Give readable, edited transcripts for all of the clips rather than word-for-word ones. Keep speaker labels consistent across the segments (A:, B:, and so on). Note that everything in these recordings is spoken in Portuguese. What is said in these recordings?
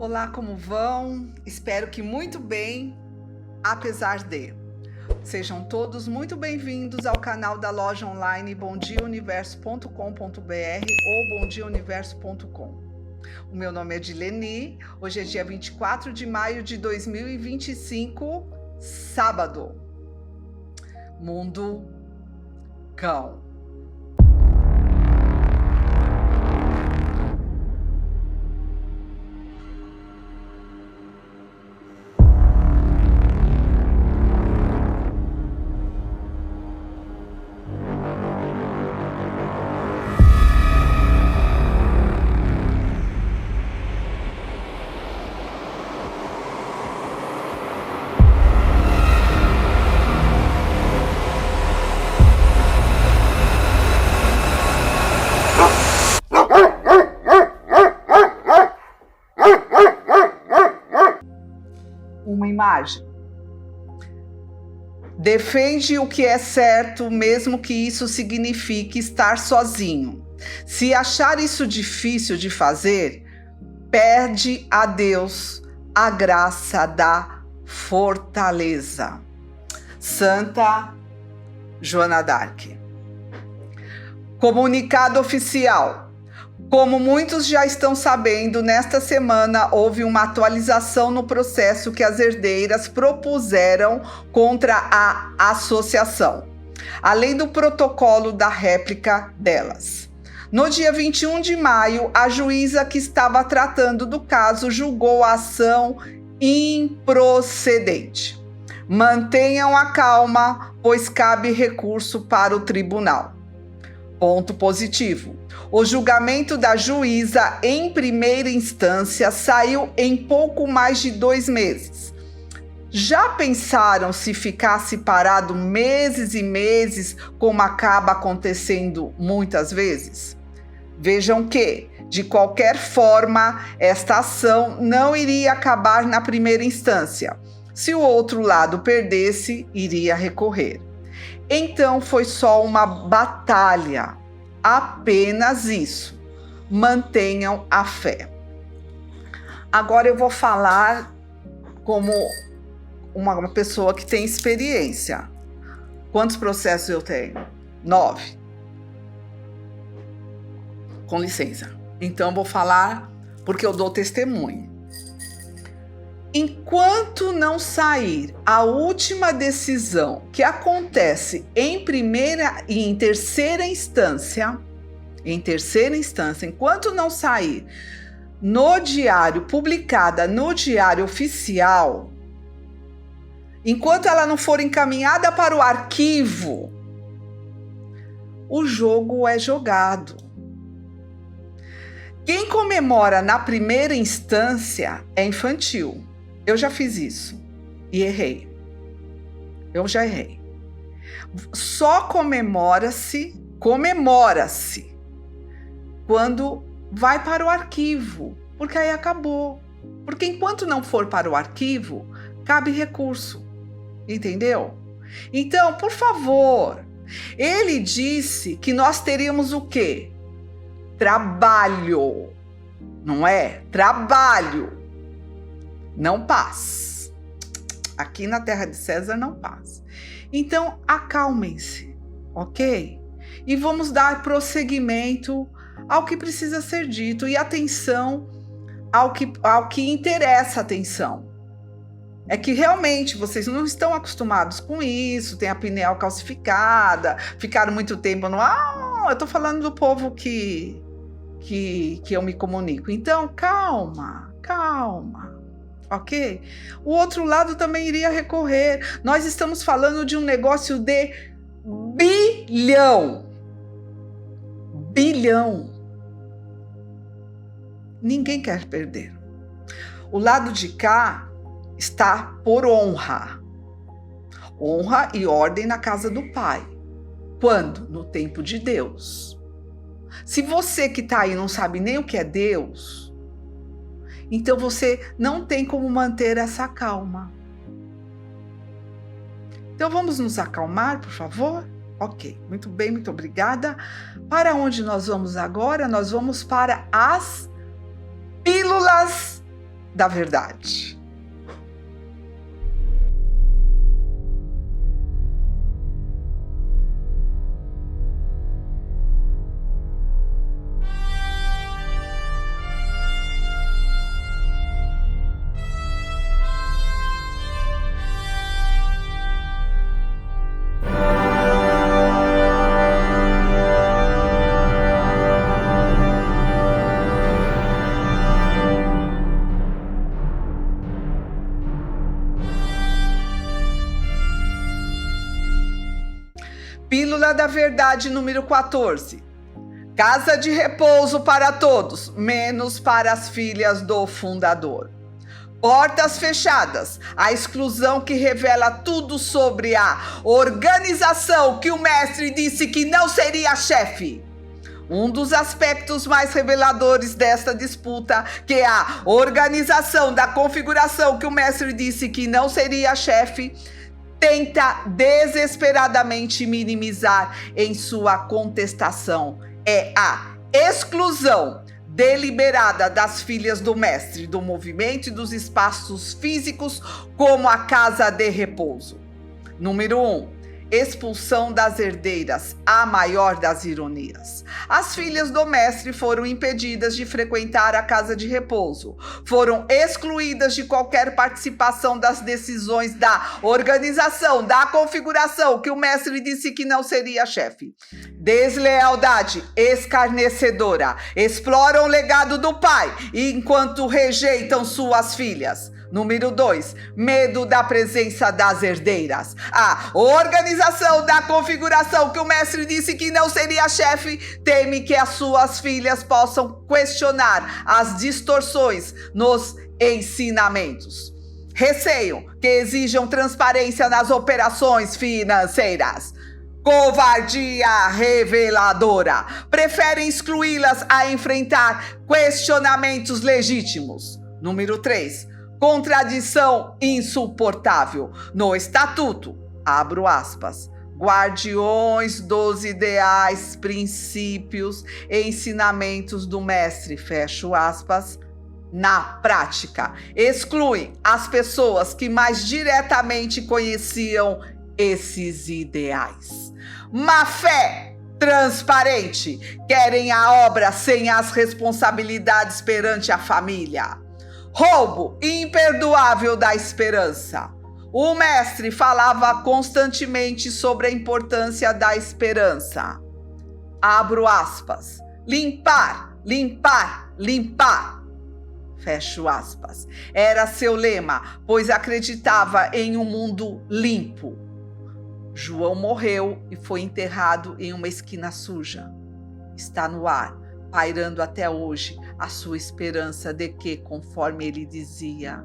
A: Olá, como vão? Espero que muito bem, apesar de. Sejam todos muito bem-vindos ao canal da loja online bomdiauniverso.com.br ou bomdiauniverso.com. O meu nome é Dileni, hoje é dia 24 de maio de 2025, sábado. Mundo Cão. Uma imagem. Defende o que é certo, mesmo que isso signifique estar sozinho. Se achar isso difícil de fazer, perde a Deus a graça da fortaleza. Santa Joana d'Arc. Comunicado oficial. Como muitos já estão sabendo, nesta semana houve uma atualização no processo que as herdeiras propuseram contra a associação, além do protocolo da réplica delas. No dia 21 de maio, a juíza que estava tratando do caso julgou a ação improcedente. Mantenham a calma, pois cabe recurso para o tribunal. Ponto positivo. O julgamento da juíza em primeira instância saiu em pouco mais de 2 meses. Já pensaram se ficasse parado meses e meses, como acaba acontecendo muitas vezes? Vejam que, de qualquer forma, esta ação não iria acabar na primeira instância. Se o outro lado perdesse, iria recorrer. Então foi só uma batalha. Apenas isso. Mantenham a fé. Agora eu vou falar como uma pessoa que tem experiência. Quantos processos eu tenho? 9. Com licença. Então vou falar porque eu dou testemunho. Enquanto não sair a última decisão que acontece em primeira e em terceira instância, enquanto não sair no diário, publicada no diário oficial, enquanto ela não for encaminhada para o arquivo, o jogo é jogado. Quem comemora na primeira instância é infantil. Eu já fiz isso e errei. Eu já errei. Só comemora-se quando vai para o arquivo, porque aí acabou. Porque enquanto não for para o arquivo, cabe recurso. Entendeu? Então, por favor, ele disse que nós teríamos o quê? Trabalho. Não é? Trabalho. Não paz. Aqui na terra de César não paz. Então, acalmem-se, ok? E vamos dar prosseguimento ao que precisa ser dito e atenção ao que interessa atenção. É que realmente vocês não estão acostumados com isso, tem a pineal calcificada, ficaram muito tempo no... eu tô falando do povo que eu me comunico. Então, calma. Ok? O outro lado também iria recorrer. Nós estamos falando de um negócio de bilhão. Ninguém quer perder. O lado de cá está por honra. Honra e ordem na casa do Pai. Quando? No tempo de Deus. Se você que está aí não sabe nem o que é Deus, então você não tem como manter essa calma. Então vamos nos acalmar, por favor? Ok, muito bem, muito obrigada. Para onde nós vamos agora? Nós vamos para as pílulas da verdade. Pílula da Verdade número 14. Casa de repouso para todos, menos para as filhas do fundador. Portas fechadas, a exclusão que revela tudo sobre a organização que o mestre disse que não seria chefe. Um dos aspectos mais reveladores desta disputa, que é a organização da configuração que o mestre disse que não seria chefe, tenta desesperadamente minimizar em sua contestação. É a exclusão deliberada das filhas do mestre, do movimento e dos espaços físicos, como a casa de repouso. Número 1. Expulsão das herdeiras, a maior das ironias. As filhas do mestre foram impedidas de frequentar a casa de repouso, foram excluídas de qualquer participação das decisões da organização, da configuração que o mestre disse que não seria chefe. Deslealdade escarnecedora, exploram o legado do pai enquanto rejeitam suas filhas. Número 2, medo da presença das herdeiras. A organização da configuração que o mestre disse que não seria chefe teme que as suas filhas possam questionar as distorções nos ensinamentos. Receio que exijam transparência nas operações financeiras. Covardia reveladora. Preferem excluí-las a enfrentar questionamentos legítimos. Número 3. Contradição insuportável. No estatuto, abro aspas, guardiões dos ideais, princípios e ensinamentos do mestre, fecho aspas, na prática, exclui as pessoas que mais diretamente conheciam esses ideais. Má fé transparente, querem a obra sem as responsabilidades perante a família. Roubo imperdoável da esperança. O mestre falava constantemente sobre a importância da esperança. Abro aspas. Limpar, limpar, limpar. Fecho aspas. Era seu lema, pois acreditava em um mundo limpo. João morreu e foi enterrado em uma esquina suja. Está no ar, pairando até hoje, a sua esperança de que, conforme ele dizia,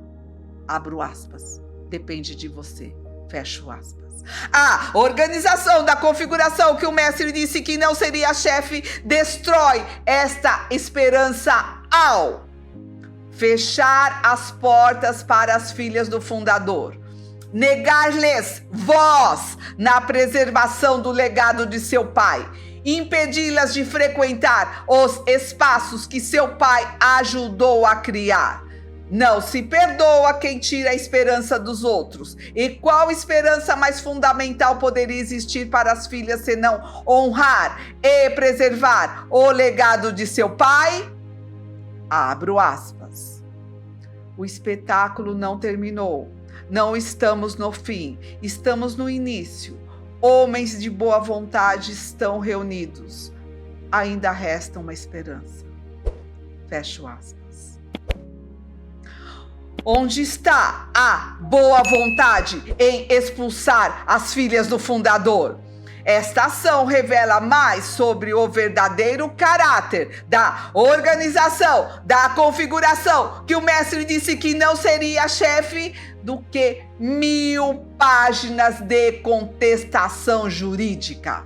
A: abro aspas, depende de você, fecho aspas. A organização da configuração que o mestre disse que não seria chefe destrói esta esperança ao fechar as portas para as filhas do fundador, negar-lhes voz na preservação do legado de seu pai, impedi-las de frequentar os espaços que seu pai ajudou a criar. Não se perdoa quem tira a esperança dos outros. E qual esperança mais fundamental poderia existir para as filhas senão honrar e preservar o legado de seu pai? Abro aspas. O espetáculo não terminou. Não estamos no fim, estamos no início. Homens de boa vontade estão reunidos. Ainda resta uma esperança. Fecho aspas. Onde está a boa vontade em expulsar as filhas do fundador? Esta ação revela mais sobre o verdadeiro caráter da organização, da configuração, que o mestre disse que não seria chefe, do que 1000 páginas de contestação jurídica.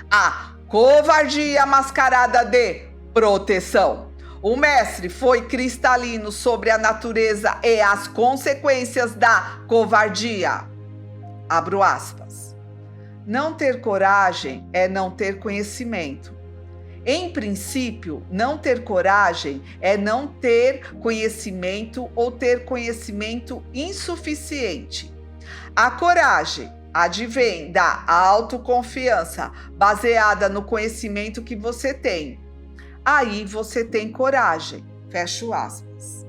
A: A covardia mascarada de proteção. O mestre foi cristalino sobre a natureza e as consequências da covardia. Abro aspas. Não ter coragem é não ter conhecimento. Em princípio, não ter coragem é não ter conhecimento ou ter conhecimento insuficiente. A coragem advém da autoconfiança, baseada no conhecimento que você tem. Aí você tem coragem. Fecho aspas.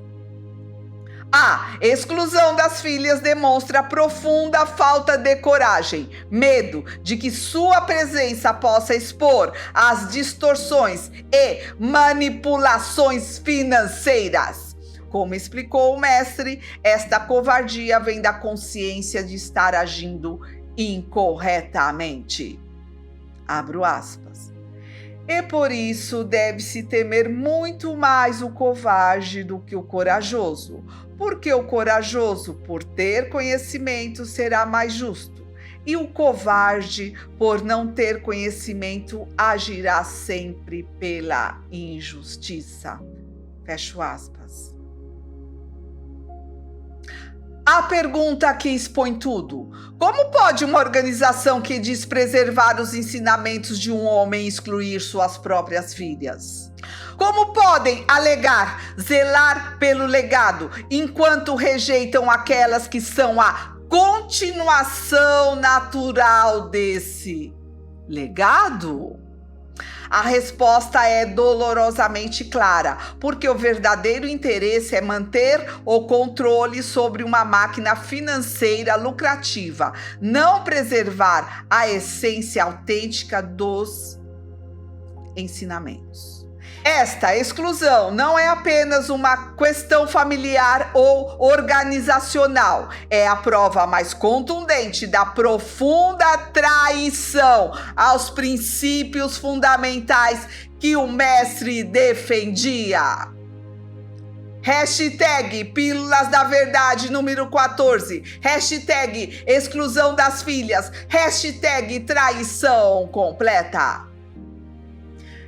A: A exclusão das filhas demonstra profunda falta de coragem, medo de que sua presença possa expor as distorções e manipulações financeiras. Como explicou o mestre, esta covardia vem da consciência de estar agindo incorretamente. Abro aspas. E por isso deve-se temer muito mais o covarde do que o corajoso, porque o corajoso, por ter conhecimento, será mais justo, e o covarde, por não ter conhecimento, agirá sempre pela injustiça. Fecho aspas. A pergunta que expõe tudo: como pode uma organização que diz preservar os ensinamentos de um homem excluir suas próprias filhas? Como podem alegar zelar pelo legado, enquanto rejeitam aquelas que são a continuação natural desse legado? A resposta é dolorosamente clara, porque o verdadeiro interesse é manter o controle sobre uma máquina financeira lucrativa, não preservar a essência autêntica dos ensinamentos. Esta exclusão não é apenas uma questão familiar ou organizacional, é a prova mais contundente da profunda traição aos princípios fundamentais que o mestre defendia. Hashtag Pílulas da Verdade número 14. Hashtag exclusão das filhas. Hashtag traição completa.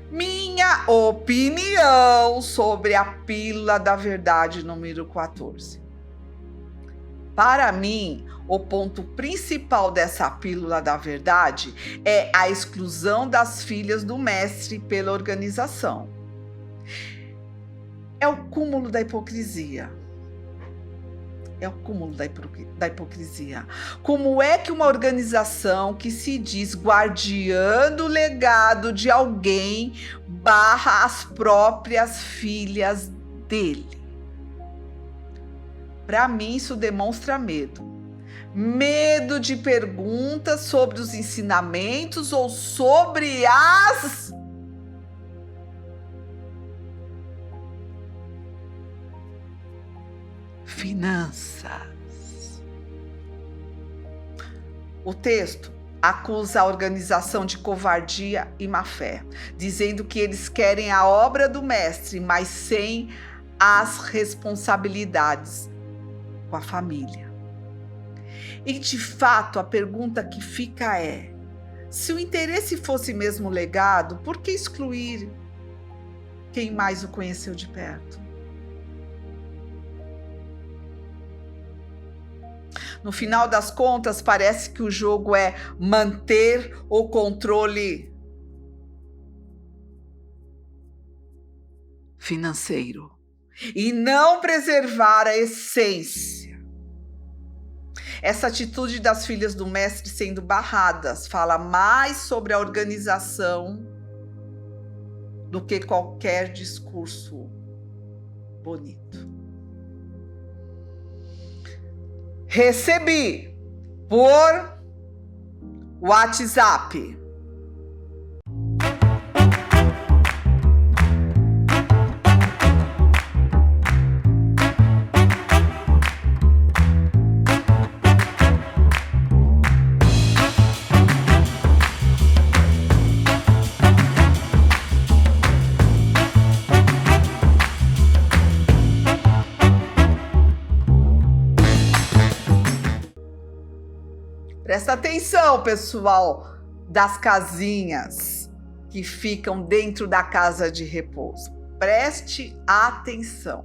A: Minha opinião sobre a Pílula da Verdade número 14. Para mim, o ponto principal dessa Pílula da Verdade é a exclusão das filhas do mestre pela organização. É o cúmulo da hipocrisia. É o cúmulo da hipocrisia. Como é que uma organização que se diz guardiã do legado de alguém barra as próprias filhas dele? Para mim, isso demonstra medo. Medo de perguntas sobre os ensinamentos ou sobre as finanças. O texto acusa a organização de covardia e má-fé, dizendo que eles querem a obra do mestre, mas sem as responsabilidades com a família. E de fato, a pergunta que fica é: se o interesse fosse mesmo legado, por que excluir quem mais o conheceu de perto? No final das contas, parece que o jogo é manter o controle financeiro e não preservar a essência. Essa atitude das filhas do mestre sendo barradas fala mais sobre a organização do que qualquer discurso bonito. Recebi por WhatsApp. Presta atenção, pessoal das casinhas que ficam dentro da casa de repouso. Preste atenção.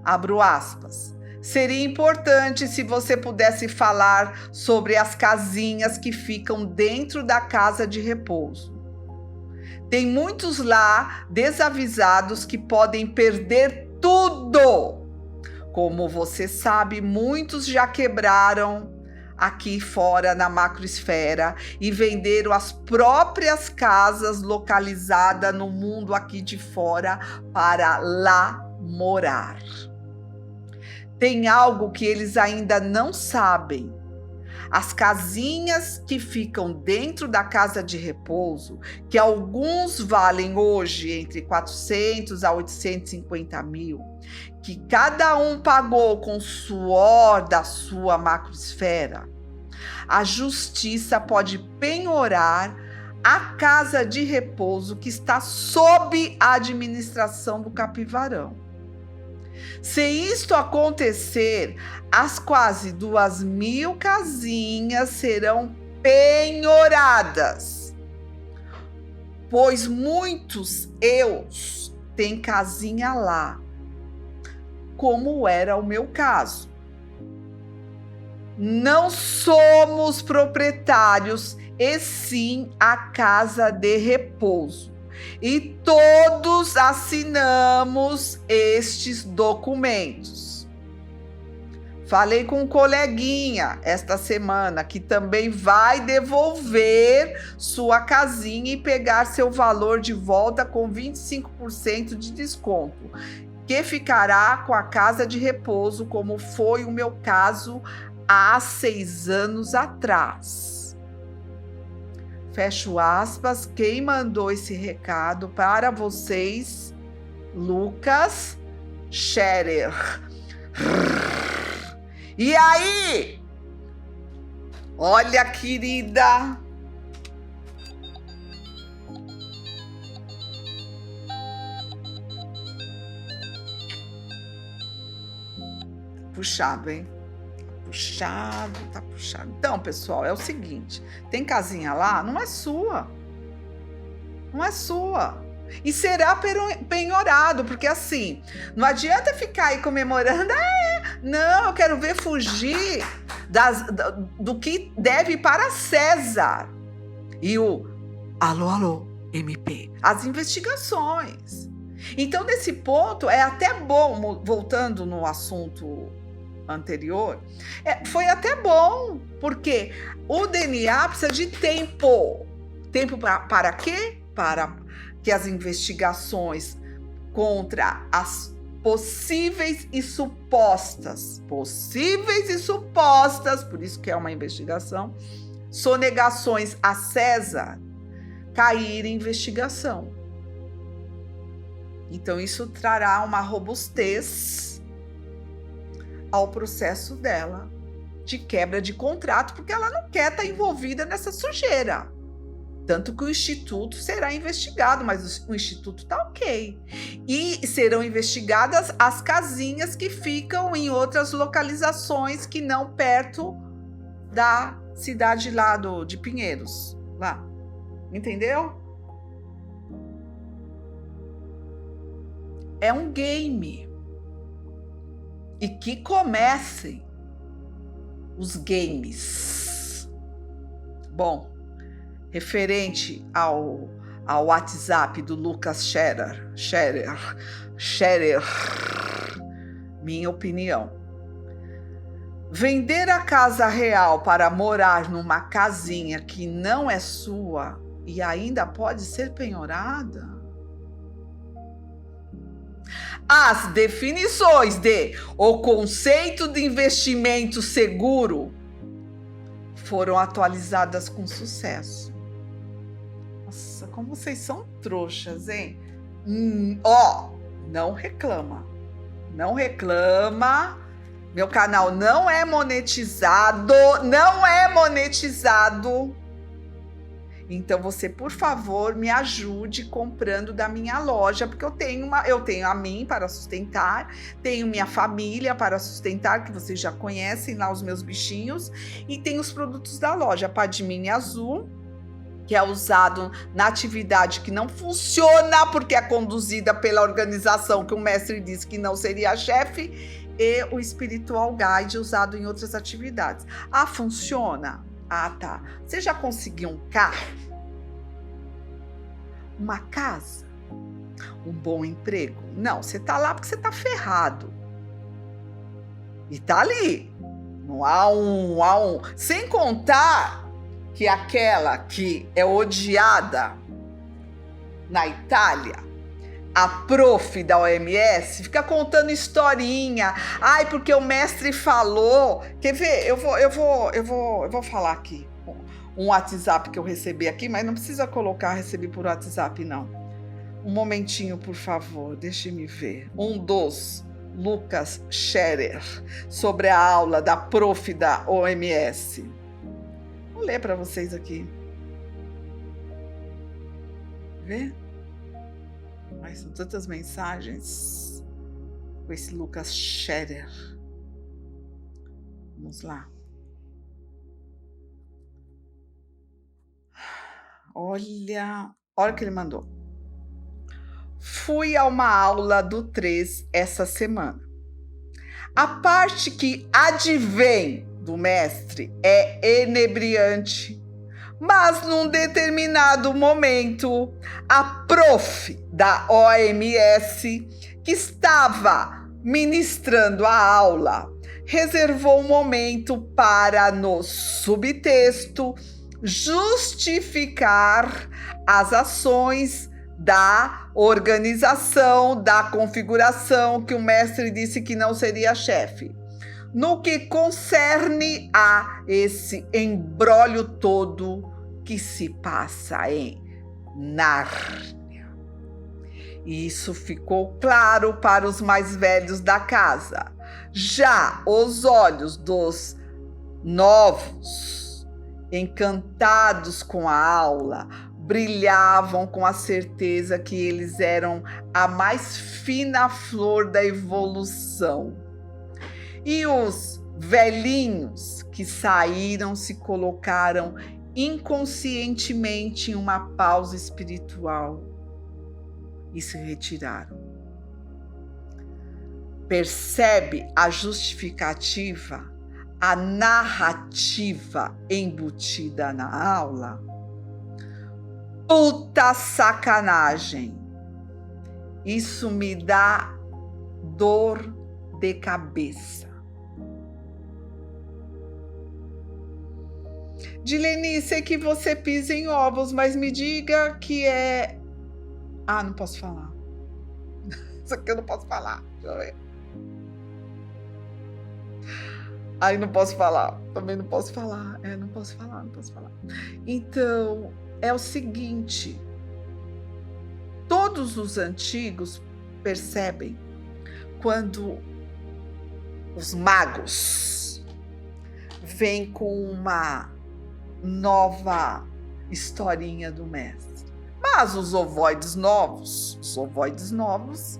A: Abro aspas. Seria importante se você pudesse falar sobre as casinhas que ficam dentro da casa de repouso. Tem muitos lá desavisados que podem perder tudo. Como você sabe, muitos já quebraram aqui fora na macroesfera e venderam as próprias casas localizadas no mundo aqui de fora para lá morar. Tem algo que eles ainda não sabem. As casinhas que ficam dentro da casa de repouso, que alguns valem hoje entre 400 a 850 mil, que cada um pagou com o suor da sua macroesfera, a justiça pode penhorar a casa de repouso que está sob a administração do Capivarão. Se isto acontecer, as quase 2.000 casinhas serão penhoradas, pois muitos eus têm casinha lá, como era o meu caso. Não somos proprietários, e sim a casa de repouso. E todos assinamos estes documentos. Falei com um coleguinha esta semana que também vai devolver sua casinha e pegar seu valor de volta com 25% de desconto, que ficará com a casa de repouso, como foi o meu caso há 6 anos atrás. Fecho aspas, quem mandou esse recado para vocês, Lucas Scherer. E aí? Olha, querida. Puxado, hein? Tá puxado. Então, pessoal, é o seguinte, tem casinha lá, não é sua. Não é sua. E será penhorado, porque assim, não adianta ficar aí comemorando, não, eu quero ver fugir do que deve para César. E o alô, MP, as investigações. Então, nesse ponto, é até bom, voltando no assunto anterior, foi até bom, porque o DNA precisa de tempo. Tempo para quê? Para que as investigações contra as possíveis e supostas, por isso que é uma investigação, sonegações a César, cair em investigação. Então, isso trará uma robustez ao processo dela de quebra de contrato, porque ela não quer estar envolvida nessa sujeira. Tanto que o Instituto será investigado, mas o Instituto está ok. E serão investigadas as casinhas que ficam em outras localizações que não perto da cidade lá de Pinheiros. Lá. Entendeu? É um game. E que comecem os games. Bom, referente ao WhatsApp do Lucas Scherer, minha opinião. Vender a casa real para morar numa casinha que não é sua e ainda pode ser penhorada? As definições de o conceito de investimento seguro foram atualizadas com sucesso. Nossa, como vocês são trouxas, hein? Não reclama. Não reclama. Meu canal não é monetizado. Então, você, por favor, me ajude comprando da minha loja, porque eu tenho a mim para sustentar, tenho minha família para sustentar, que vocês já conhecem lá os meus bichinhos, e tem os produtos da loja, Padmini Azul, que é usado na atividade que não funciona, porque é conduzida pela organização que o mestre disse que não seria chefe, e o Spiritual Guide, usado em outras atividades. Funciona? Tá. Você já conseguiu um carro? uma casa, um bom emprego. Não, você tá lá porque você tá ferrado. E tá ali. Não há um. Sem contar que aquela que é odiada na Itália, a prof da OMS, fica contando historinha. Ai, porque o mestre falou. Quer ver? Eu vou falar aqui. Um WhatsApp que eu recebi aqui, mas não precisa colocar recebi por WhatsApp, não. Um momentinho, por favor, deixe-me ver. Um dos Lucas Scherer, sobre a aula da prof da OMS. Vou ler para vocês aqui. Vê? Mas são tantas mensagens com esse Lucas Scherer. Vamos lá. Olha o que ele mandou. Fui a uma aula do 3 essa semana. A parte que advém do mestre é enebriante, mas num determinado momento, a prof da OMS, que estava ministrando a aula, reservou um momento para, no subtexto, justificar as ações da organização, da configuração que o mestre disse que não seria chefe. No que concerne a esse embrólio todo que se passa em Nárnia. Isso ficou claro para os mais velhos da casa. Já os olhos dos novos, encantados com a aula, brilhavam com a certeza que eles eram a mais fina flor da evolução. E os velhinhos que saíram se colocaram inconscientemente em uma pausa espiritual e se retiraram. Percebe a justificativa, a narrativa embutida na aula? Puta sacanagem! Isso me dá dor de cabeça. Dilene, sei que você pisa em ovos, mas me diga que é... Ah, não posso falar. Isso aqui eu não posso falar. Deixa eu ver. Aí não posso falar. Também não posso falar. Não posso falar. Então, é o seguinte. Todos os antigos percebem quando os magos vêm com uma nova historinha do mestre. Mas os ovoides novos são ovoides novos,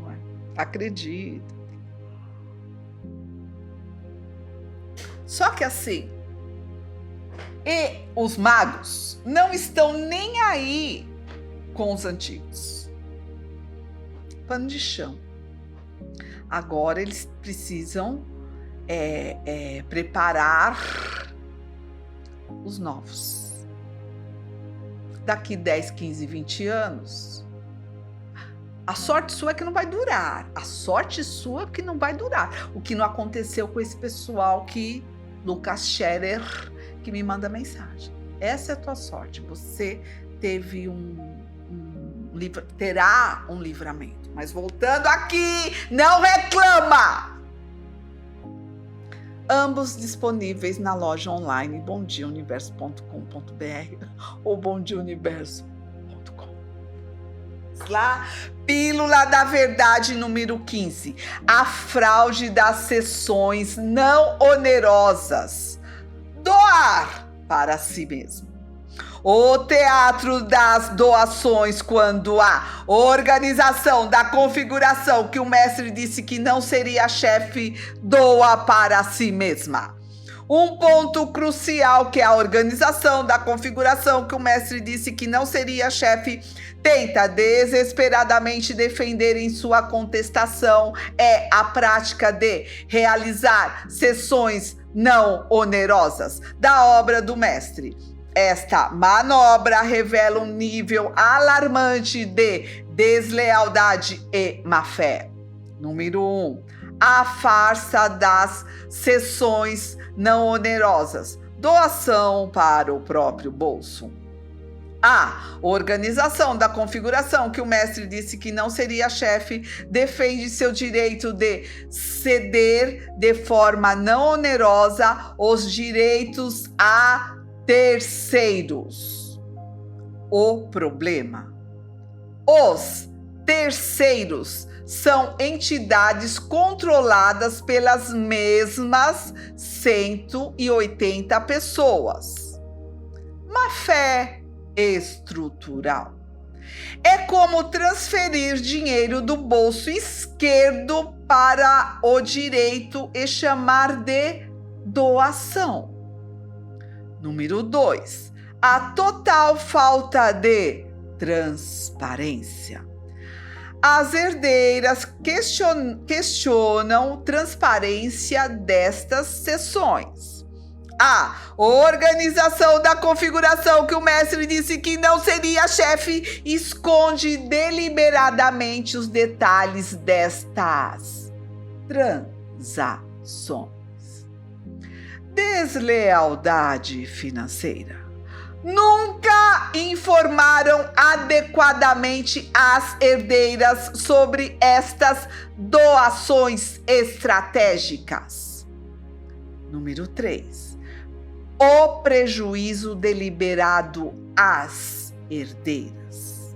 A: não é? Acredita. Só que assim, e os magos não estão nem aí com os antigos. Pano de chão. Agora eles precisam preparar os novos. Daqui 10, 15, 20 anos, a sorte sua é que não vai durar. A sorte sua é que não vai durar. O que não aconteceu com esse pessoal que Lucas Scherer, que me manda mensagem. Essa é a tua sorte. Você teve terá um livramento. Mas voltando aqui, não reclama! Ambos disponíveis na loja online bomdiauniverso.com.br ou bomdiauniverso.com. Lá, Pílula da Verdade número 15. A fraude das sessões não onerosas. Doar para si mesmo. O teatro das doações, quando a organização da configuração que o mestre disse que não seria chefe, doa para si mesma. Um ponto crucial que a organização da configuração que o mestre disse que não seria chefe tenta desesperadamente defender em sua contestação é a prática de realizar sessões não onerosas da obra do mestre. Esta manobra revela um nível alarmante de deslealdade e má-fé. Número 1. A farsa das cessões não onerosas. Doação para o próprio bolso. A organização da configuração que o mestre disse que não seria chefe defende seu direito de ceder de forma não onerosa os direitos a terceiros. O problema: os terceiros são entidades controladas pelas mesmas 180 pessoas. Má-fé estrutural. É como transferir dinheiro do bolso esquerdo para o direito e chamar de doação. Número 2. A total falta de transparência. As herdeiras questionam transparência destas sessões. A organização da configuração que o mestre disse que não seria chefe esconde deliberadamente os detalhes destas transações. Deslealdade financeira. Nunca informaram adequadamente as herdeiras sobre estas doações estratégicas. Número 3. O prejuízo deliberado às herdeiras.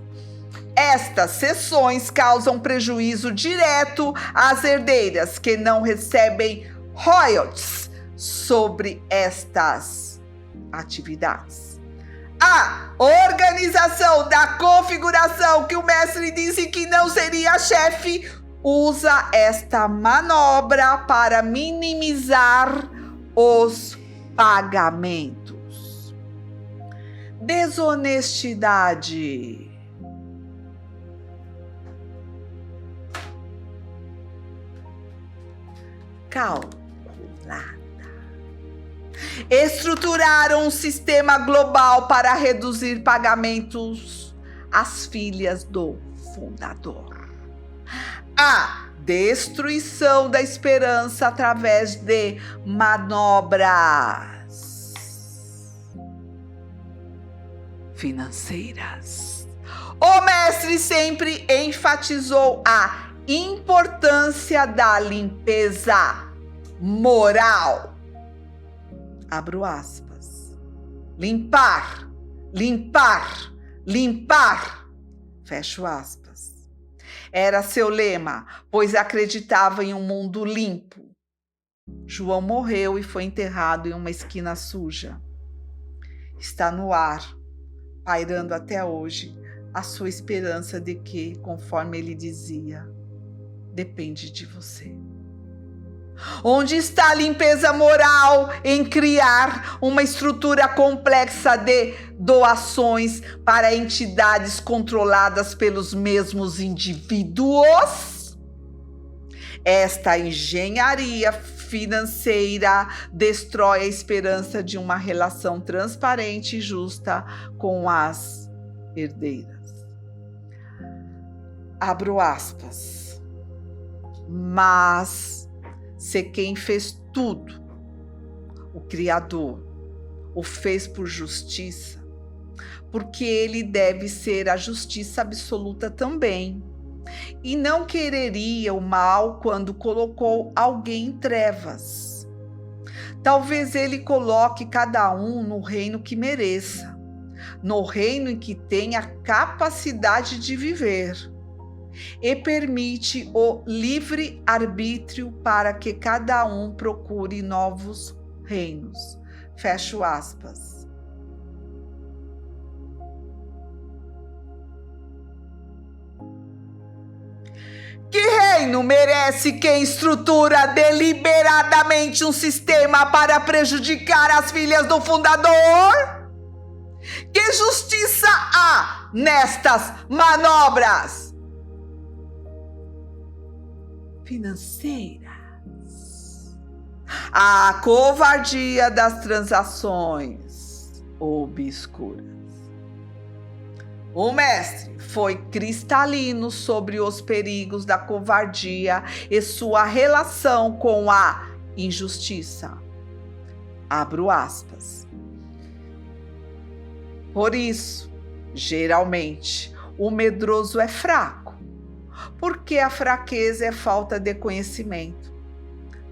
A: Estas cessões causam prejuízo direto às herdeiras, que não recebem royalties sobre estas atividades. A organização da configuração que o mestre disse que não seria chefe usa esta manobra para minimizar os pagamentos. Desonestidade. Calculada. Estruturaram um sistema global para reduzir pagamentos às filhas do fundador. A destruição da esperança através de manobras financeiras. O mestre sempre enfatizou a importância da limpeza moral. Abro aspas. Limpar, limpar, limpar. Fecho aspas. Era seu lema, pois acreditava em um mundo limpo. João morreu e foi enterrado em uma esquina suja. Está no ar, pairando até hoje, a sua esperança de que, conforme ele dizia, depende de você. Onde está a limpeza moral em criar uma estrutura complexa de doações para entidades controladas pelos mesmos indivíduos? Esta engenharia financeira destrói a esperança de uma relação transparente e justa com as herdeiras. Abro aspas. Mas se quem fez tudo, o Criador, o fez por justiça, porque ele deve ser a justiça absoluta também, e não quereria o mal quando colocou alguém em trevas. Talvez ele coloque cada um no reino que mereça, no reino em que tenha capacidade de viver, e permite o livre arbítrio para que cada um procure novos reinos. Fecho aspas. Que reino merece quem estrutura deliberadamente um sistema para prejudicar as filhas do fundador? Que justiça há nestas manobras financeiras? A covardia das transações obscuras. O mestre foi cristalino sobre os perigos da covardia e sua relação com a injustiça. Abro aspas. Por isso, geralmente, o medroso é fraco, porque a fraqueza é falta de conhecimento,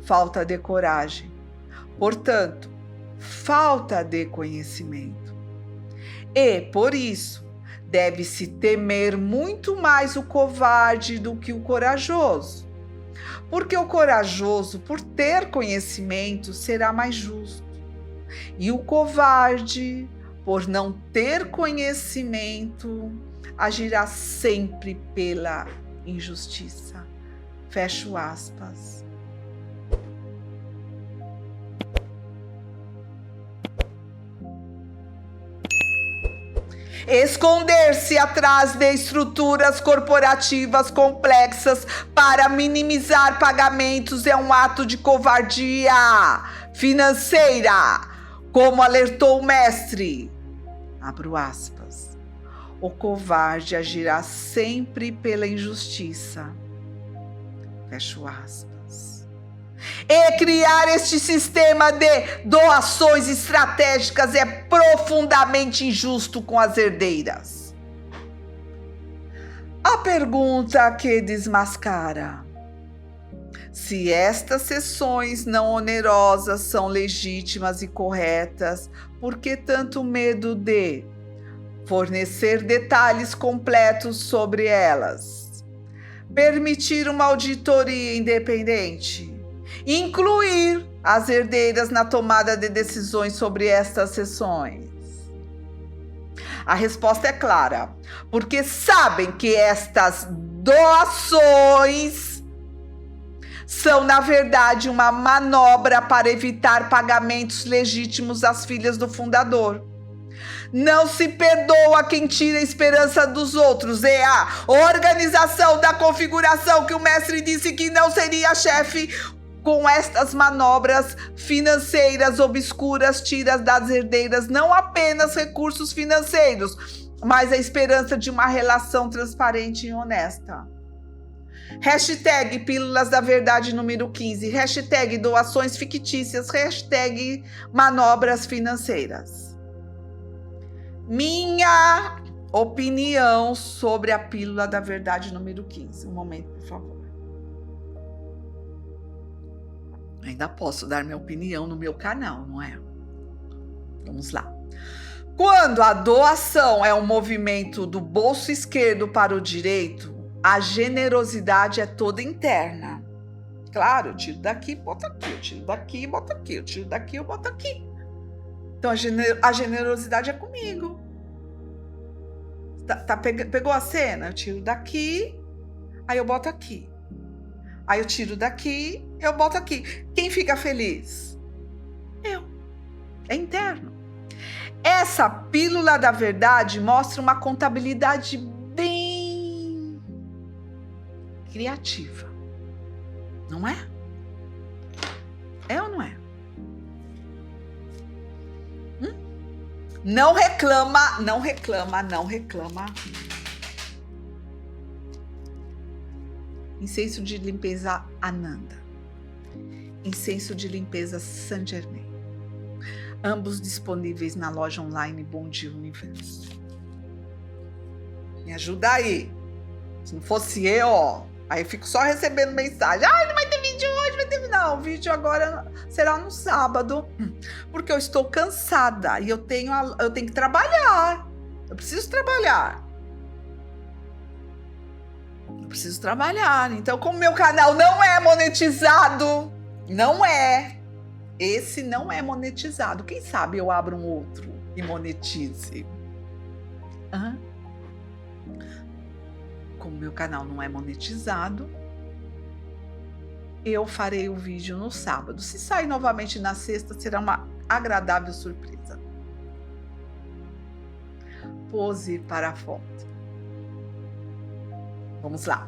A: falta de coragem. Portanto, falta de conhecimento. E, por isso, deve-se temer muito mais o covarde do que o corajoso. Porque o corajoso, por ter conhecimento, será mais justo. E o covarde, por não ter conhecimento, agirá sempre pela injustiça. Fecho aspas. Esconder-se atrás de estruturas corporativas complexas para minimizar pagamentos é um ato de covardia financeira, como alertou o mestre. Abro aspas. O covarde agirá sempre pela injustiça. Fecho aspas. E criar este sistema de doações estratégicas é profundamente injusto com as herdeiras. A pergunta que desmascara: se estas sessões não onerosas são legítimas e corretas, por que tanto medo de fornecer detalhes completos sobre elas? Permitir uma auditoria independente? Incluir as herdeiras na tomada de decisões sobre estas sessões? A resposta é clara, porque sabem que estas doações são, na verdade, uma manobra para evitar pagamentos legítimos às filhas do fundador. Não se perdoa quem tira a esperança dos outros. É a organização da configuração que o mestre disse que não seria chefe. Com estas manobras financeiras obscuras, tira das herdeiras não apenas recursos financeiros, mas a esperança de uma relação transparente e honesta. Hashtag Pílulas da Verdade número 15, hashtag doações fictícias, hashtag manobras financeiras. Minha opinião sobre a Pílula da Verdade número 15. Um momento, por favor. Ainda posso dar minha opinião no meu canal, não é? Vamos lá. Quando a doação é um movimento do bolso esquerdo para o direito, a generosidade é toda interna. Claro, eu tiro daqui, boto aqui, eu tiro daqui, boto aqui, eu tiro daqui, eu boto aqui. Então a generosidade é comigo. Pegou a cena? Eu tiro daqui, aí eu boto aqui. Aí eu tiro daqui, eu boto aqui. Quem fica feliz? Eu. É interno. Essa pílula da verdade mostra uma contabilidade bem criativa. Não é? É ou não é? Não reclama, não reclama, não reclama. Incenso de limpeza Ananda. Incenso de limpeza Saint Germain. Ambos disponíveis na loja online Bom Dia Universo. Me ajuda aí. Se não fosse eu, ó, aí eu fico só recebendo mensagem. Não vai ter vídeo hoje, vai ter... Não, o vídeo agora será no sábado. Porque eu estou cansada e eu tenho que trabalhar. Eu preciso trabalhar. Preciso trabalhar. Então, como meu canal não é monetizado, não é. Esse não é monetizado. Quem sabe eu abro um outro e monetize. Como meu canal não é monetizado, eu farei o vídeo no sábado. Se sair novamente na sexta, será uma agradável surpresa. Pose para a foto. Vamos lá.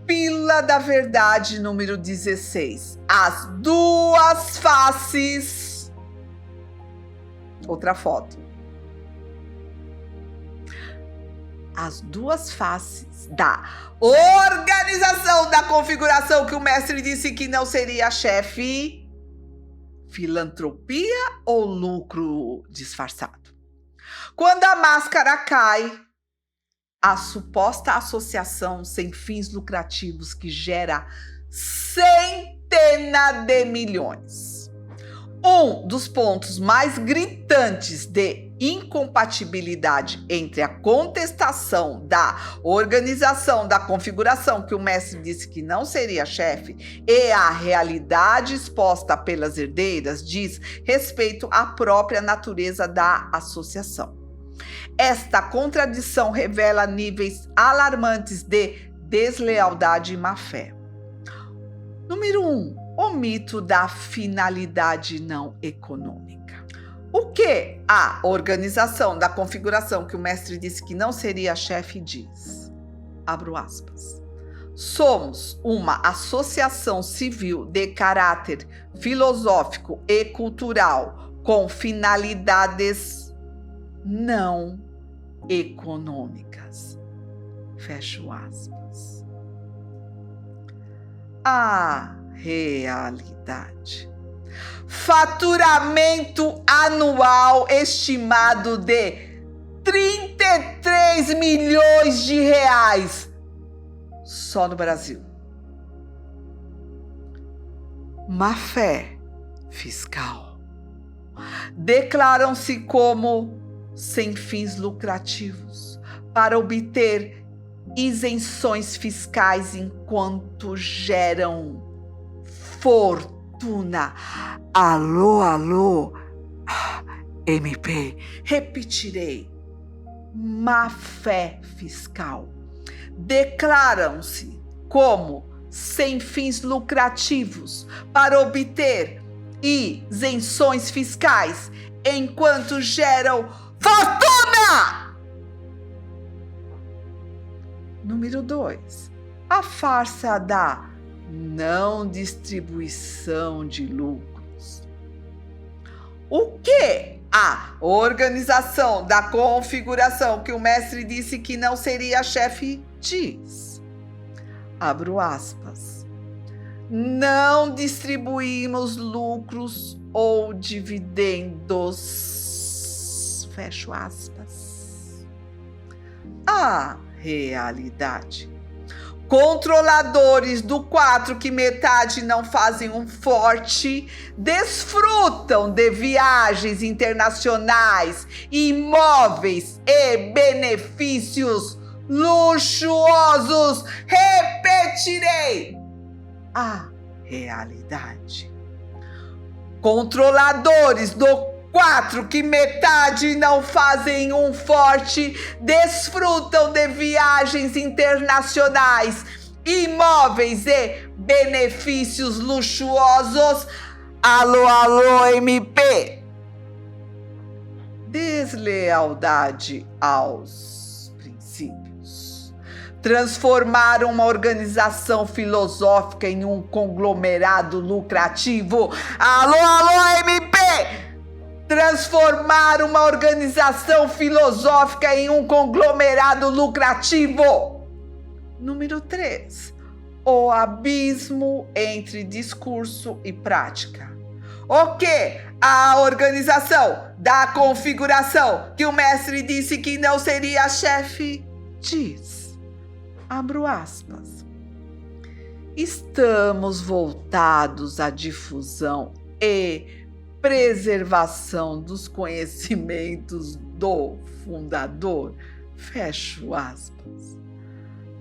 A: Pílula da Verdade número 16. As duas faces Outra foto. As duas faces da organização da configuração que o mestre disse que não seria chefe. Filantropia ou lucro disfarçado? Quando a máscara cai, a suposta associação sem fins lucrativos que gera centenas de milhões. Um dos pontos mais gritantes de incompatibilidade entre a contestação da organização da configuração que o mestre disse que não seria chefe e a realidade exposta pelas herdeiras diz respeito à própria natureza da associação. Esta contradição revela níveis alarmantes de deslealdade e má-fé. Número 1. O mito da finalidade não econômica. O que a organização da configuração que o mestre disse que não seria chefe diz? Abro aspas. Somos uma associação civil de caráter filosófico e cultural com finalidades não econômicas. Fecho aspas. A realidade. Faturamento anual estimado de 33 milhões de reais só no Brasil. Má-fé fiscal. Declaram-se como sem fins lucrativos para obter isenções fiscais enquanto geram fortuna. Alô, alô, MP. Repetirei. Má-fé fiscal. Declaram-se como sem fins lucrativos para obter isenções fiscais enquanto geram fortuna! Número 2. A farsa da não distribuição de lucros. O que a organização da configuração que o mestre disse que não seria chefe diz? Abro aspas. Não distribuímos lucros ou dividendos. Fecho aspas. A realidade. Controladores do 4 que metade não fazem um forte, desfrutam de viagens internacionais, imóveis e benefícios luxuosos. Repetirei. A realidade. Controladores do 4 que metade não fazem um forte, desfrutam de viagens internacionais, imóveis e benefícios luxuosos. Alô, alô, MP. Deslealdade aos princípios. Transformar uma organização filosófica em um conglomerado lucrativo. Alô, alô, MP. Transformar uma organização filosófica em um conglomerado lucrativo. Número 3. O abismo entre discurso e prática. O que a organização da configuração que o mestre disse que não seria chefe diz? Abro aspas. Estamos voltados à difusão e preservação dos conhecimentos do fundador. Fecho aspas.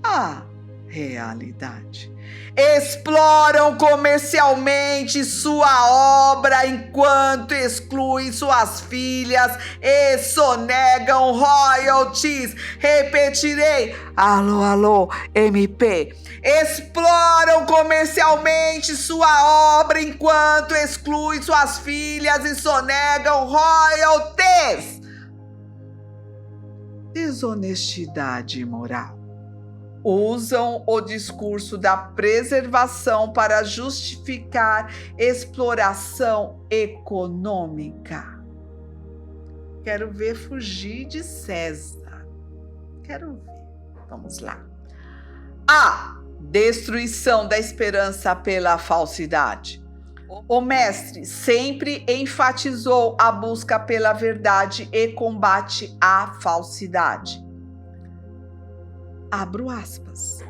A: A realidade. Exploram comercialmente sua obra enquanto excluem suas filhas e sonegam royalties. Repetirei. Alô, alô, MP. Exploram comercialmente sua obra enquanto excluem suas filhas e sonegam royalties. Desonestidade moral. Usam o discurso da preservação para justificar exploração econômica. Quero ver fugir de César. Quero ver. Vamos lá. A destruição da esperança pela falsidade. O mestre sempre enfatizou a busca pela verdade e combate à falsidade. Abro aspas.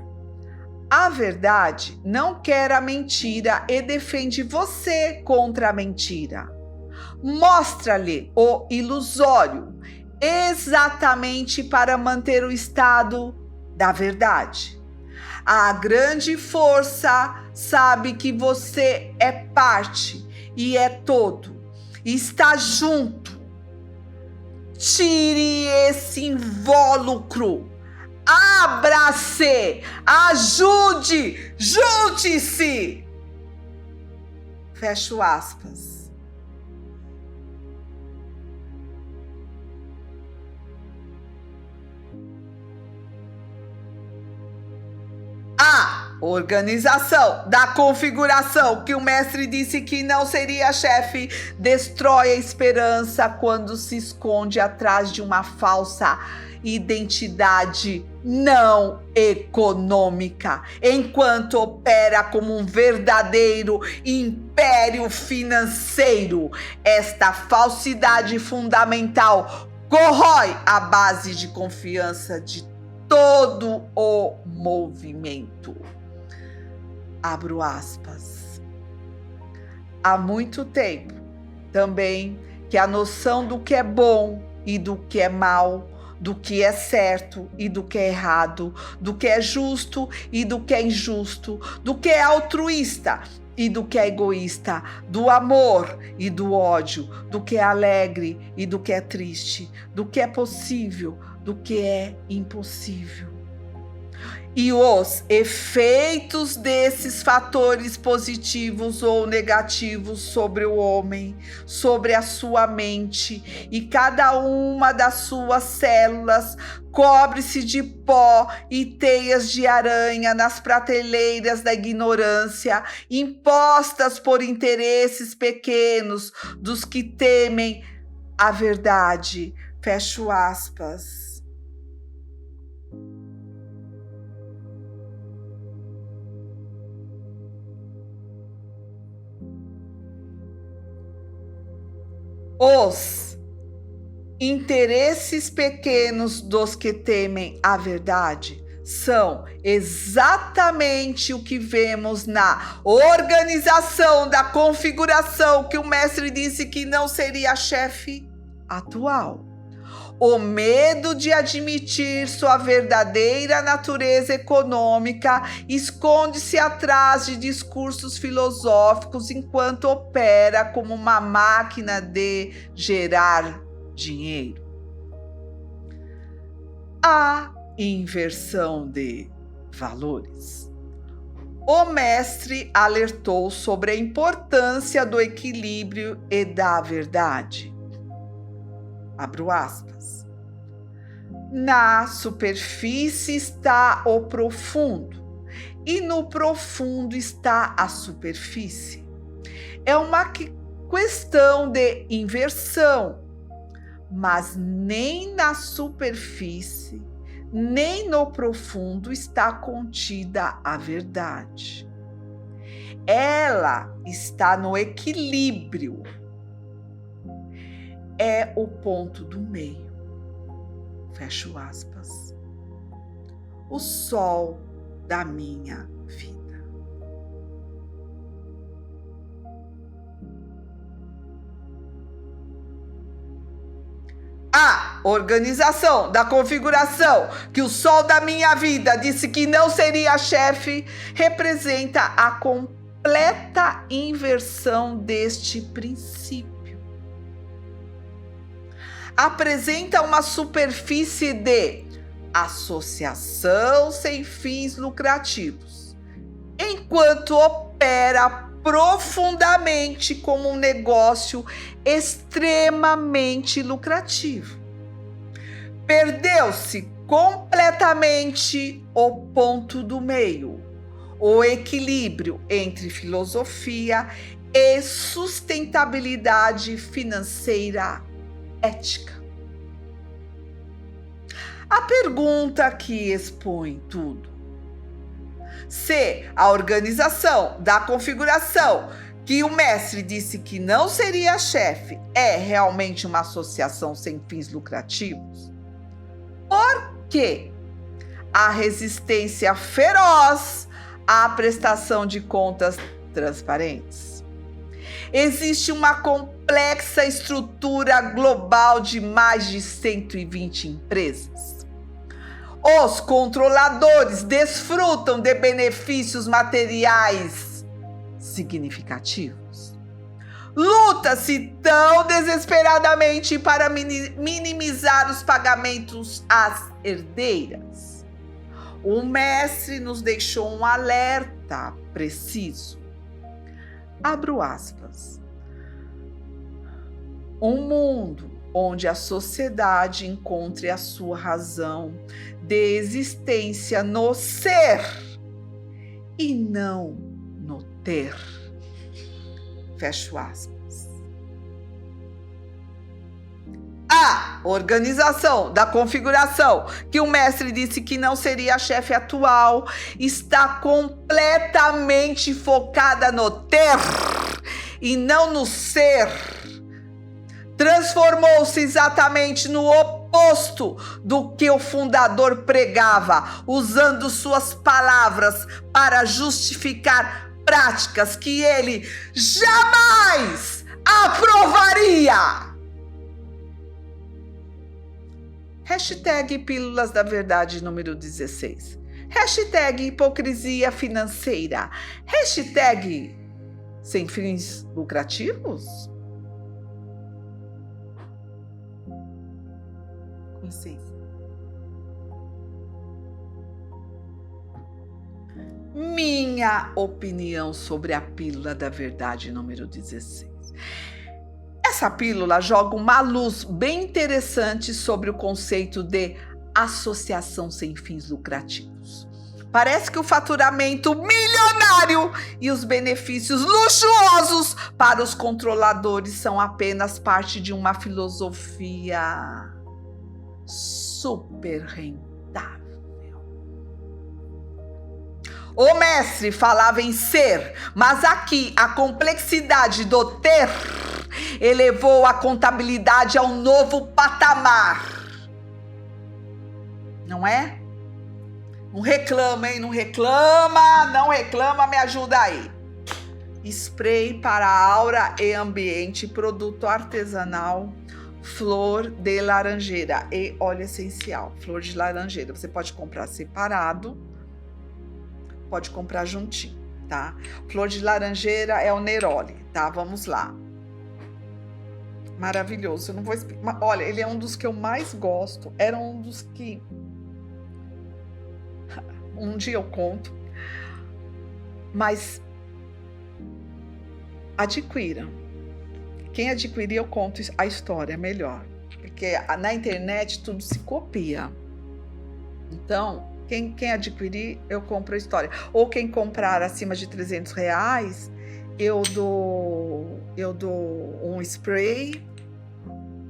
A: A verdade não quer a mentira e defende você contra a mentira. Mostra-lhe o ilusório, exatamente para manter o estado da verdade. A grande força sabe que você é parte e é todo, está junto. Tire esse invólucro, abra-se, ajude, junte-se. Fecho aspas. A organização da configuração que o mestre disse que não seria chefe destrói a esperança quando se esconde atrás de uma falsa identidade não econômica, enquanto opera como um verdadeiro império financeiro. Esta falsidade fundamental corrói a base de confiança de todo o movimento. Abro aspas. Há muito tempo também que a noção do que é bom e do que é mal, do que é certo e do que é errado, do que é justo e do que é injusto, do que é altruísta e do que é egoísta, do amor e do ódio, do que é alegre e do que é triste, do que é possível, do que é impossível. E os efeitos desses fatores positivos ou negativos sobre o homem, sobre a sua mente e cada uma das suas células, cobre-se de pó e teias de aranha nas prateleiras da ignorância, impostas por interesses pequenos dos que temem a verdade. Fecho aspas. Os interesses pequenos dos que temem a verdade são exatamente o que vemos na organização da configuração que o mestre disse que não seria chefe atual. O medo de admitir sua verdadeira natureza econômica esconde-se atrás de discursos filosóficos enquanto opera como uma máquina de gerar dinheiro. A inversão de valores. O mestre alertou sobre a importância do equilíbrio e da verdade. Abro aspas. Na superfície está o profundo, e no profundo está a superfície. É uma questão de inversão, mas nem na superfície, nem no profundo está contida a verdade. Ela está no equilíbrio. É o ponto do meio. Fecho aspas. O sol da minha vida. A organização da configuração que o sol da minha vida disse que não seria chefe representa a completa inversão deste princípio. Apresenta uma superfície de associação sem fins lucrativos, enquanto opera profundamente como um negócio extremamente lucrativo. Perdeu-se completamente o ponto do meio, o equilíbrio entre filosofia e sustentabilidade financeira ética. A pergunta que expõe tudo: se a organização da configuração que o mestre disse que não seria chefe é realmente uma associação sem fins lucrativos, por que a resistência feroz à prestação de contas transparentes? Existe uma complexa estrutura global de mais de 120 empresas. Os controladores desfrutam de benefícios materiais significativos. Luta-se tão desesperadamente para minimizar os pagamentos às herdeiras. O mestre nos deixou um alerta preciso. Abro aspas. Um mundo onde a sociedade encontre a sua razão de existência no ser e não no ter. Fecho aspas. A organização da configuração que o mestre disse que não seria a chefe atual está completamente focada no ter e não no ser. Transformou-se exatamente no oposto do que o fundador pregava, usando suas palavras para justificar práticas que ele jamais aprovaria. Hashtag Pílulas da Verdade número 16. Hashtag hipocrisia financeira. Hashtag sem fins lucrativos? Sim. Minha opinião sobre a pílula da verdade número 16. Essa pílula joga uma luz bem interessante sobre o conceito de associação sem fins lucrativos. Parece que o faturamento milionário e os benefícios luxuosos para os controladores são apenas parte de uma filosofia super rentável. O mestre falava em ser, mas aqui a complexidade do ter elevou a contabilidade a um novo patamar. Não é? Não reclama, hein? Não reclama, me ajuda aí. Spray para aura e ambiente, produto artesanal, flor de laranjeira e óleo essencial. Flor de laranjeira, você pode comprar separado, pode comprar juntinho, tá? Flor de laranjeira é o Neroli, tá? Vamos lá. Maravilhoso, eu não vou explicar. Olha, ele é um dos que eu mais gosto, era um dos que um dia eu conto, mas adquiram. Quem adquirir, eu conto a história melhor, porque na internet tudo se copia. Então, quem adquirir, eu compro a história. Ou quem comprar acima de R$300, eu dou um spray,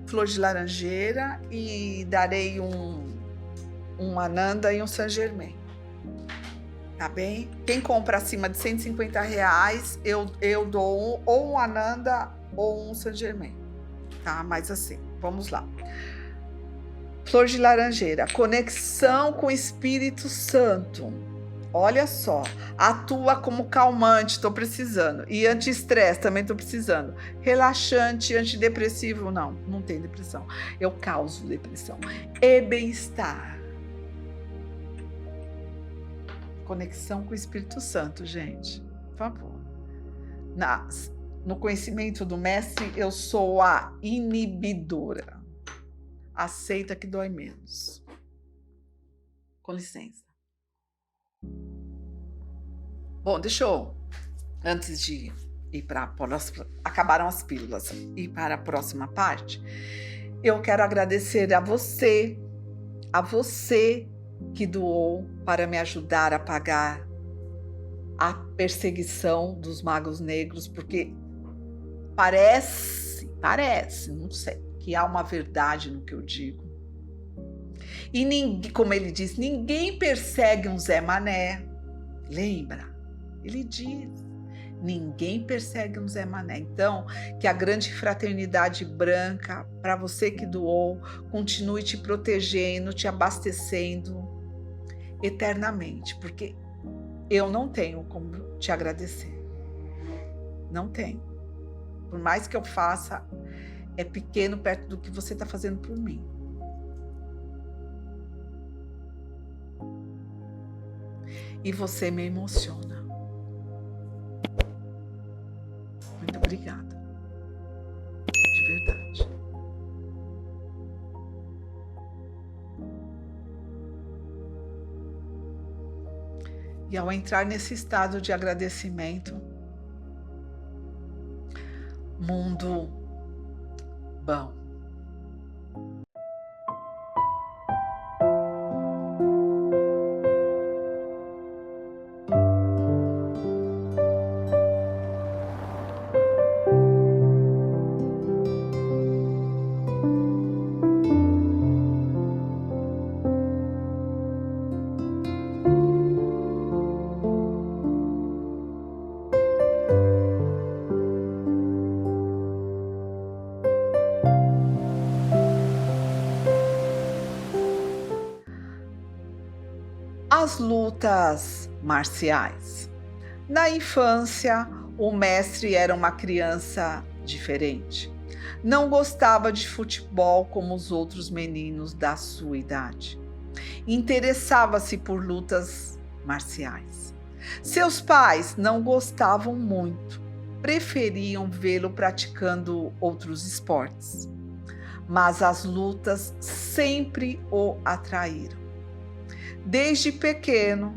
A: flor de laranjeira e darei um Ananda e um Saint Germain. Tá bem? Quem compra acima de R$150, eu dou ou um Ananda ou um Saint Germain, tá? Mas assim, vamos lá. Flor de laranjeira, conexão com o Espírito Santo. Olha só, atua como calmante, tô precisando. E anti-estresse, também tô precisando. Relaxante, antidepressivo, não tem depressão. Eu causo depressão. E bem-estar. Conexão com o Espírito Santo, gente. Por favor. No conhecimento do mestre, eu sou a inibidora. Aceita que dói menos. Com licença. Bom, deixa eu, antes de ir para a próxima, acabaram as pílulas, ir para a próxima parte, eu quero agradecer a você que doou para me ajudar a pagar a perseguição dos magos negros, porque parece, não sei, que há uma verdade no que eu digo. E ninguém, como ele diz, ninguém persegue um Zé Mané. Lembra? Ele diz, ninguém persegue um Zé Mané. Então, que a grande fraternidade branca, para você que doou, continue te protegendo, te abastecendo eternamente, porque eu não tenho como te agradecer. Não tenho. Por mais que eu faça, é pequeno perto do que você está fazendo por mim. E você me emociona. Muito obrigada. De verdade. E ao entrar nesse estado de agradecimento, mundo bom. As lutas marciais. Na infância, o mestre era uma criança diferente. Não gostava de futebol como os outros meninos da sua idade. Interessava-se por lutas marciais. Seus pais não gostavam muito, preferiam vê-lo praticando outros esportes. Mas as lutas sempre o atraíram. Desde pequeno,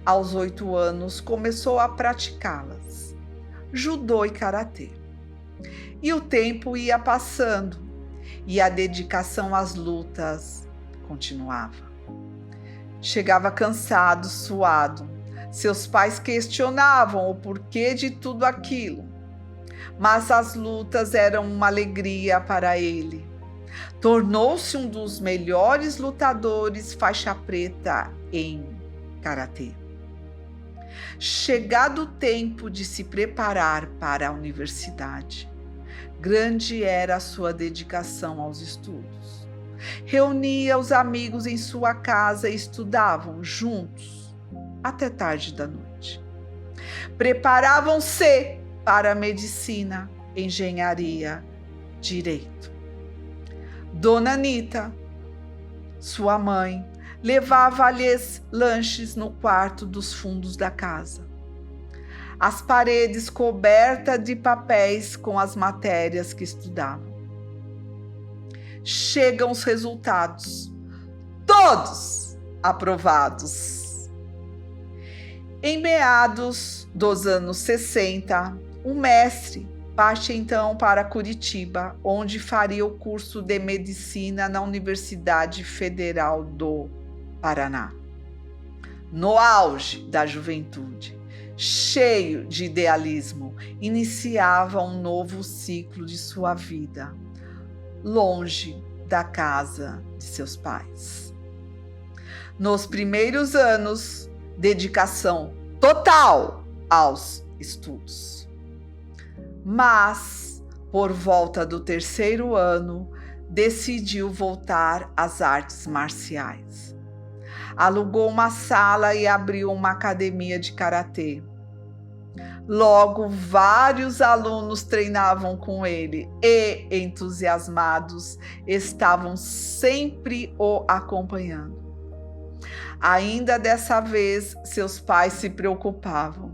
A: aos 8 anos, começou a praticá-las, judô e karatê. E o tempo ia passando e a dedicação às lutas continuava. Chegava cansado, suado. Seus pais questionavam o porquê de tudo aquilo, mas as lutas eram uma alegria para ele. Tornou-se um dos melhores lutadores faixa preta em karatê. Chegado o tempo de se preparar para a universidade, grande era a sua dedicação aos estudos. Reunia os amigos em sua casa e estudavam juntos até tarde da noite. Preparavam-se para a medicina, engenharia, direito. Dona Anita, sua mãe, levava-lhes lanches no quarto dos fundos da casa. As paredes cobertas de papéis com as matérias que estudavam. Chegam os resultados, todos aprovados. Em meados dos anos 60, o mestre parte então para Curitiba, onde faria o curso de medicina na Universidade Federal do Paraná. No auge da juventude, cheio de idealismo, iniciava um novo ciclo de sua vida, longe da casa de seus pais. Nos primeiros anos, dedicação total aos estudos. Mas, por volta do 3º ano, decidiu voltar às artes marciais. Alugou uma sala e abriu uma academia de karatê. Logo, vários alunos treinavam com ele e, entusiasmados, estavam sempre o acompanhando. Ainda dessa vez, seus pais se preocupavam.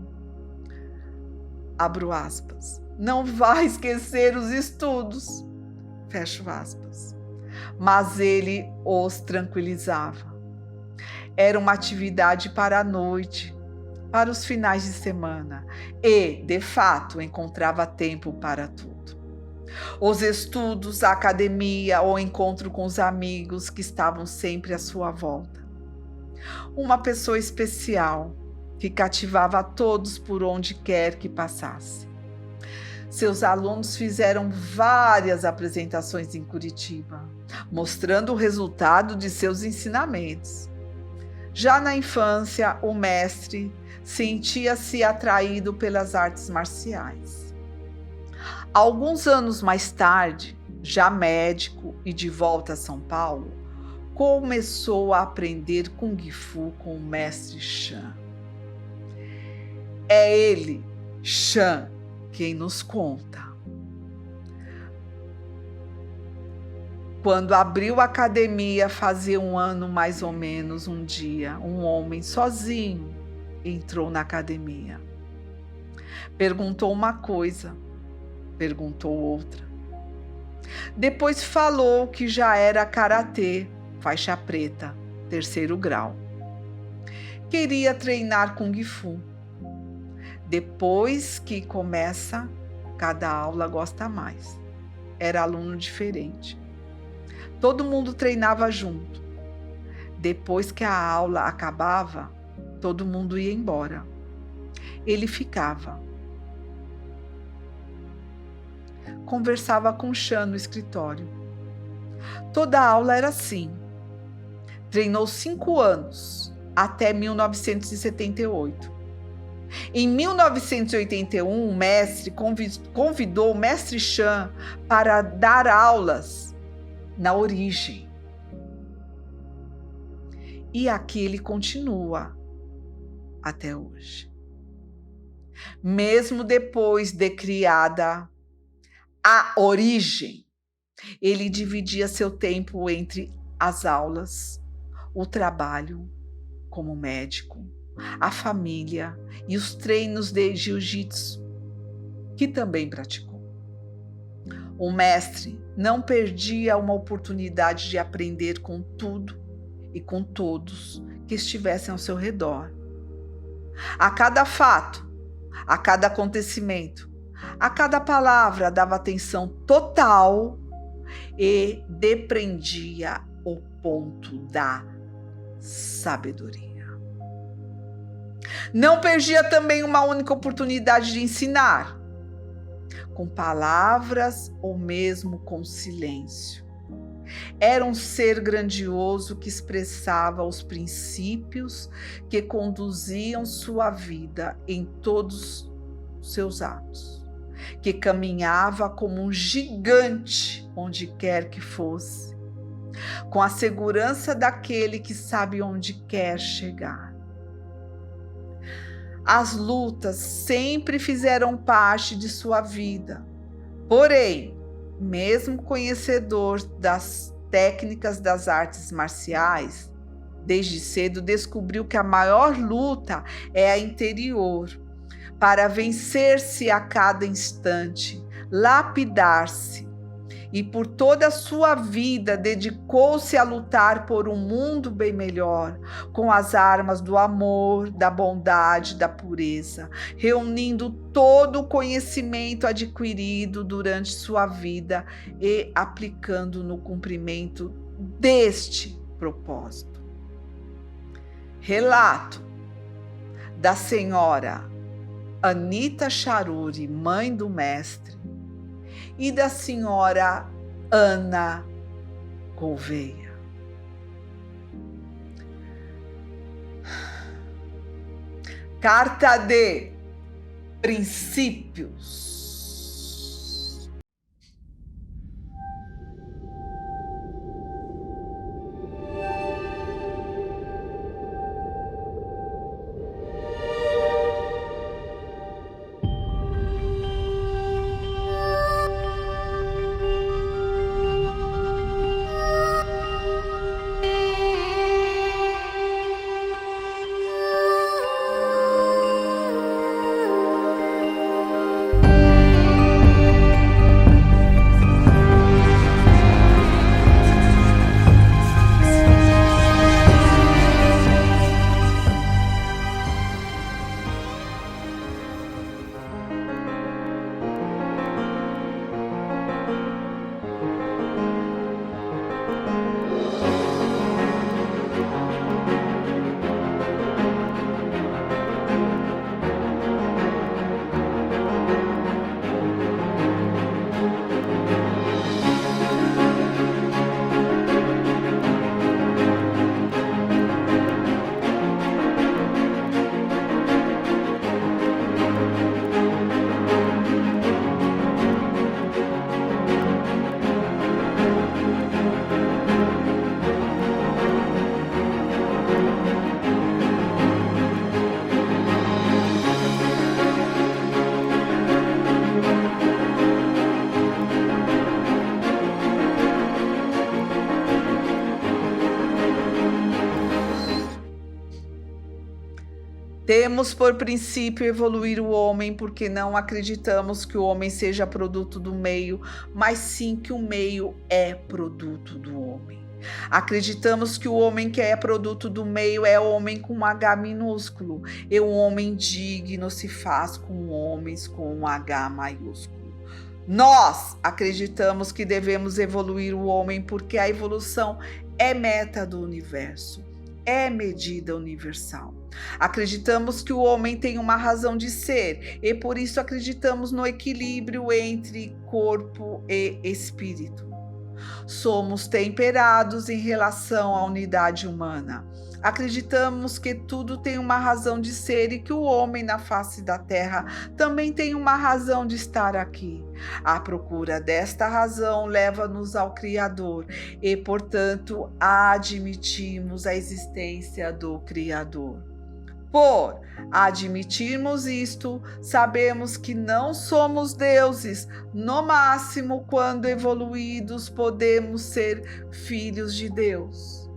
A: Abro aspas. Não vai esquecer os estudos, fecho aspas. Mas ele os tranquilizava. Era uma atividade para a noite, para os finais de semana e, de fato, encontrava tempo para tudo. Os estudos, a academia, o encontro com os amigos que estavam sempre à sua volta. Uma pessoa especial que cativava a todos por onde quer que passasse. Seus alunos fizeram várias apresentações em Curitiba, mostrando o resultado de seus ensinamentos. Já na infância, o mestre sentia-se atraído pelas artes marciais. Alguns anos mais tarde, já médico e de volta a São Paulo, começou a aprender Kung Fu com o mestre Shan. É ele, Shan, quem nos conta. Quando abriu a academia, fazia um ano mais ou menos, um dia, um homem sozinho entrou na academia. Perguntou uma coisa, perguntou outra. Depois falou que já era karatê, faixa preta, 3º grau. Queria treinar Kung Fu. Depois que começa, cada aula gosta mais. Era aluno diferente. Todo mundo treinava junto. Depois que a aula acabava, todo mundo ia embora. Ele ficava. Conversava com Shan no escritório. Toda a aula era assim. Treinou 5 anos, até 1978. Em 1981, o mestre convidou o mestre Shan para dar aulas na origem. E aqui ele continua até hoje. Mesmo depois de criada a origem, ele dividia seu tempo entre as aulas, o trabalho como médico, a família e os treinos de jiu-jitsu, que também praticou. O mestre não perdia uma oportunidade de aprender com tudo e com todos que estivessem ao seu redor. A cada fato, a cada acontecimento, a cada palavra dava atenção total e depreendia o ponto da sabedoria. Não perdia também uma única oportunidade de ensinar, com palavras ou mesmo com silêncio. Era um ser grandioso que expressava os princípios que conduziam sua vida em todos os seus atos, que caminhava como um gigante onde quer que fosse, com a segurança daquele que sabe onde quer chegar. As lutas sempre fizeram parte de sua vida. Porém, mesmo conhecedor das técnicas das artes marciais, desde cedo descobriu que a maior luta é a interior, para vencer-se a cada instante, lapidar-se. E por toda a sua vida dedicou-se a lutar por um mundo bem melhor, com as armas do amor, da bondade, da pureza, reunindo todo o conhecimento adquirido durante sua vida e aplicando no cumprimento deste propósito. Relato da senhora Anita Charuri, mãe do mestre, e da senhora Ana Gouveia. Carta de princípios. Temos por princípio evoluir o homem porque não acreditamos que o homem seja produto do meio, mas sim que o meio é produto do homem. Acreditamos que o homem que é produto do meio é homem com um H minúsculo, e o homem digno se faz com homens com um H maiúsculo. Nós acreditamos que devemos evoluir o homem porque a evolução é meta do universo, é medida universal. Acreditamos que o homem tem uma razão de ser e por isso acreditamos no equilíbrio entre corpo e espírito. Somos temperados em relação à unidade humana. Acreditamos que tudo tem uma razão de ser e que o homem na face da terra também tem uma razão de estar aqui. A procura desta razão leva-nos ao Criador e, portanto, admitimos a existência do Criador. Por admitirmos isto, sabemos que não somos deuses. No máximo, quando evoluídos, podemos ser filhos de Deus.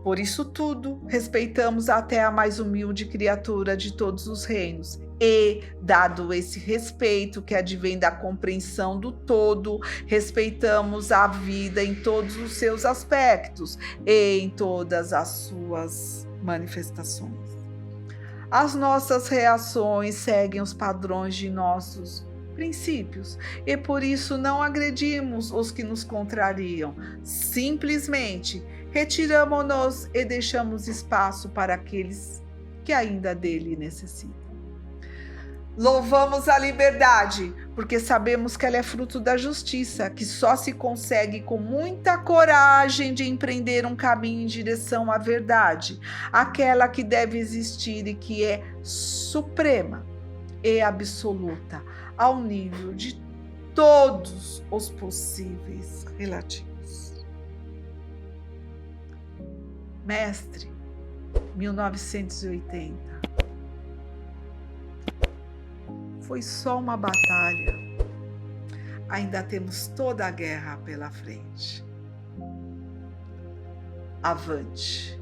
A: Por isso tudo, respeitamos até a mais humilde criatura de todos os reinos. E, dado esse respeito que advém da compreensão do todo, respeitamos a vida em todos os seus aspectos e em todas as suas manifestações. As nossas reações seguem os padrões de nossos princípios e por isso não agredimos os que nos contrariam. Simplesmente retiramo-nos e deixamos espaço para aqueles que ainda dele necessitam. Louvamos a liberdade, porque sabemos que ela é fruto da justiça, que só se consegue com muita coragem de empreender um caminho em direção à verdade, aquela que deve existir e que é suprema e absoluta, ao nível de todos os possíveis relativos. Mestre, 1980. Foi só uma batalha. Ainda temos toda a guerra pela frente. Avante!